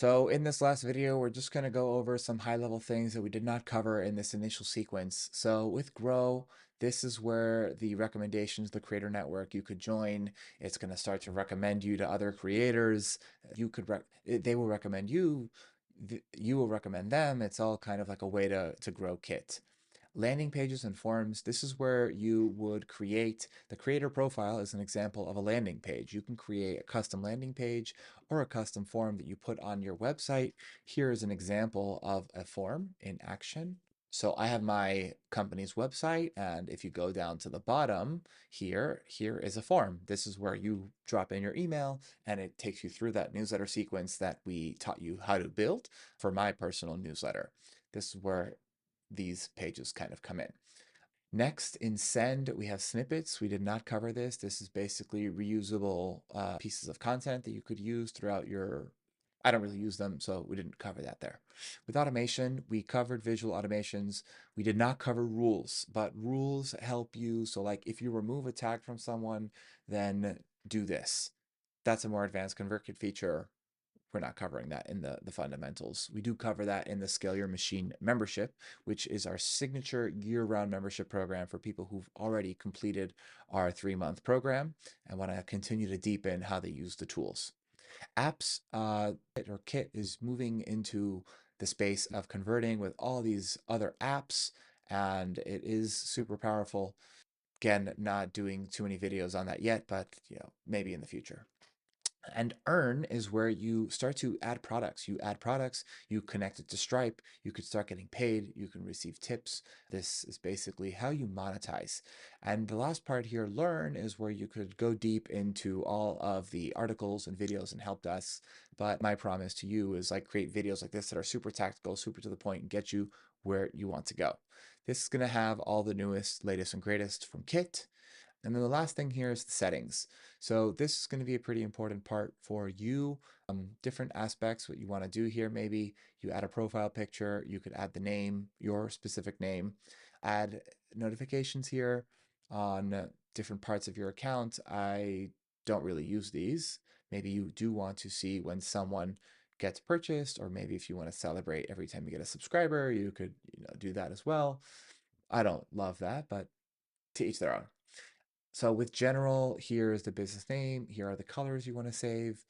So in this last video, we're just going to go over some high-level things that we did not cover in this initial sequence. So with Grow, this is where the recommendations, the creator network you could join. It's going to start to recommend you to other creators. They will recommend you. You will recommend them. It's all kind of like a way to grow Kit. Landing pages and forms, this is where you would create, the creator profile is an example of a landing page. You can create a custom landing page or a custom form that you put on your website. Here is an example of a form in action. So I have my company's website, and if you go down to the bottom here is a form. This is where you drop in your email and it takes you through that newsletter sequence that we taught you how to build for my personal newsletter. This is where these pages kind of come in. Next, in Send, we have snippets. We did not cover this. This is basically reusable pieces of content that you could use throughout your. I don't really use them, so we didn't cover that there. With automation, we covered visual automations. We did not cover rules, but rules help you. So like if you remove a tag from someone, then do this. That's a more advanced ConvertKit feature. We're not covering that in the fundamentals. We do cover that in the Scale Your Machine membership, which is our signature year-round membership program for people who've already completed our 3-month program and want to continue to deepen how they use the tools. Apps or Kit is moving into the space of converting with all these other apps, and it is super powerful. Again, not doing too many videos on that yet, but maybe in the future. And earn is where you start to add products. You add products, you connect it to Stripe, you could start getting paid, you can receive tips. This is basically how you monetize. And the last part here, learn, is where you could go deep into all of the articles and videos and help desks. But my promise to you is like create videos like this that are super tactical, super to the point, and get you where you want to go. This is going to have all the newest, latest, and greatest from Kit. And then the last thing here is the settings. So this is going to be a pretty important part for you. Different aspects, what you want to do here, maybe you add a profile picture, you could add the name, your specific name, add notifications here on different parts of your account. I don't really use these. Maybe you do want to see when someone gets purchased, or maybe if you want to celebrate every time you get a subscriber, you could do that as well. I don't love that, but to each their own. So with general, here is the business name. Here are the colors you want to save.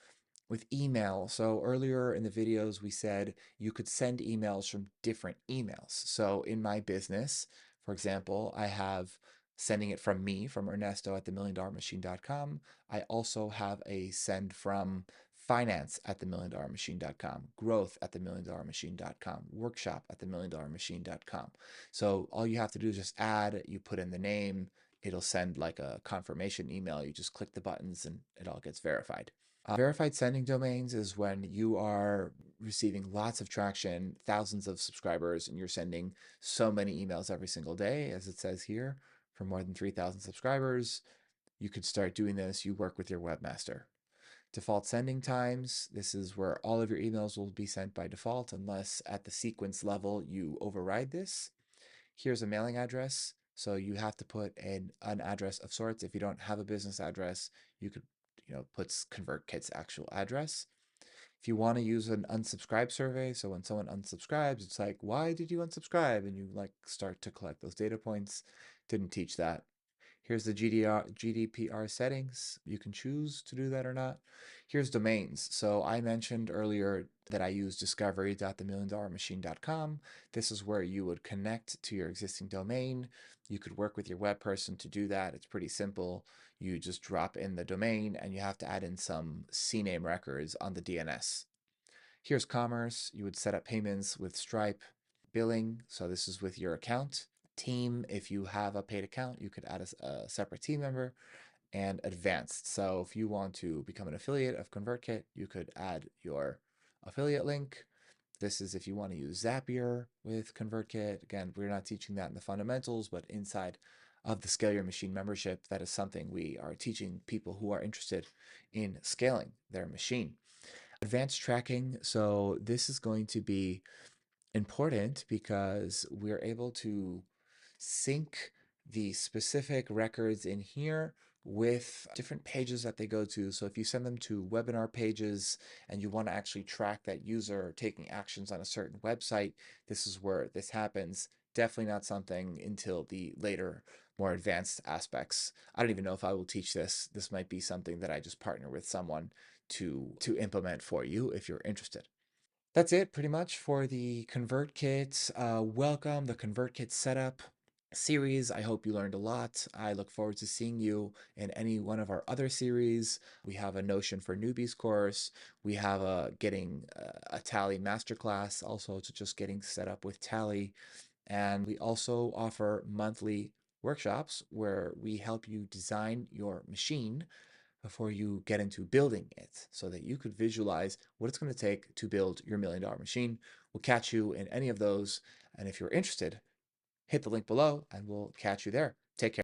With email, so earlier in the videos, we said you could send emails from different emails. So in my business, for example, I have sending it from me, from Ernesto at themilliondollarmachine.com. I also have a send from finance at themilliondollarmachine.com, growth at themilliondollarmachine.com, workshop at themilliondollarmachine.com. So all you have to do is just add, you put in the name, it'll send like a confirmation email. You just click the buttons and it all gets verified. Verified sending domains is when you are receiving lots of traction, thousands of subscribers, and you're sending so many emails every single day, as it says here, for more than 3,000 subscribers. You could start doing this. You work with your webmaster. Default sending times. This is where all of your emails will be sent by default unless at the sequence level you override this. Here's a mailing address. So you have to put in an address of sorts. If you don't have a business address, you could put ConvertKit's actual address. If you want to use an unsubscribe survey, so when someone unsubscribes, it's like, why did you unsubscribe? And you like start to collect those data points. Didn't teach that. Here's the GDPR settings. You can choose to do that or not. Here's domains. So I mentioned earlier that I use discovery.themilliondollarmachine.com. This is where you would connect to your existing domain. You could work with your web person to do that. It's pretty simple. You just drop in the domain and you have to add in some CNAME records on the DNS. Here's commerce. You would set up payments with Stripe. Billing. So this is with your account. Team, if you have a paid account, you could add a separate team member. And advanced. So if you want to become an affiliate of ConvertKit, you could add your affiliate link. This is if you want to use Zapier with ConvertKit. Again, we're not teaching that in the fundamentals, but inside of the Scale Your Machine membership, that is something we are teaching people who are interested in scaling their machine. Advanced tracking. So this is going to be important because we're able to sync the specific records in here with different pages that they go to. So if you send them to webinar pages and you want to actually track that user taking actions on a certain website, this is where this happens. Definitely not something until the later, more advanced aspects. I don't even know if I will teach this. This might be something that I just partner with someone to implement for you if you're interested. That's it pretty much for the ConvertKit. Welcome, the ConvertKit setup series. I hope you learned a lot. I look forward to seeing you in any one of our other series. We have a Notion for Newbies course. We have a getting a Tally masterclass, also to just getting set up with Tally. And we also offer monthly workshops where we help you design your machine before you get into building it so that you could visualize what it's going to take to build your $1 million machine. We'll catch you in any of those. And if you're interested, hit the link below and we'll catch you there. Take care.